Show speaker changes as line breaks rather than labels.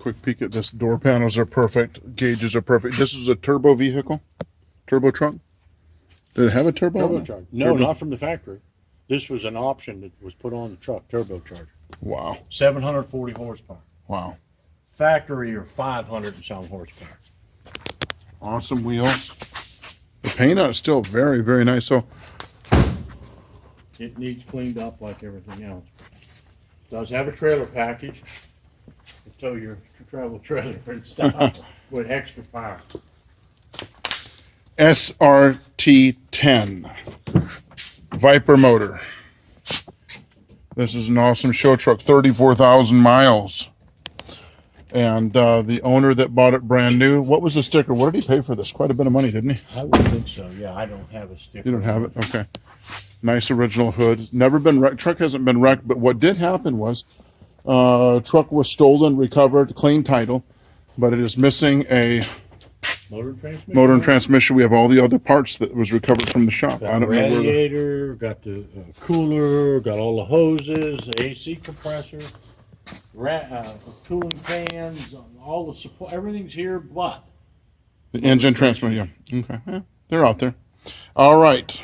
quick peek at this. Door panels are perfect. Gauges are perfect. This is a turbo vehicle? Turbo truck? Did it have a turbo?
Turbocharger. No, not from the factory. This was an option that was put on the truck, turbocharger.
Wow.
740 horsepower.
Wow.
Factory or 500 and some horsepower.
Awesome wheels. The paint on it's still very, very nice. So
It needs cleaned up like everything else. Does have a trailer package to tow your travel trailer and stuff with extra power.
SRT 10 Viper motor. This is an awesome show truck, 34,000 miles. And the owner that bought it brand new, what was the sticker? What did he pay for this? Quite a bit of money, didn't he?
I would think so. Yeah, I don't have a sticker.
You don't have it? Okay. Nice original hood. Never been wrecked. Truck hasn't been wrecked, but what did happen was truck was stolen, recovered, clean title, but it is missing a
Motor and transmission.
motor and transmission. We have all the other parts that was recovered from the shop.
Got
I don't know where the
radiator, got the cooler, got all the hoses, the AC compressor, cooling fans, all the support. Everything's here, but
engine transmission. Yeah. Okay. Yeah, they're out there. All right.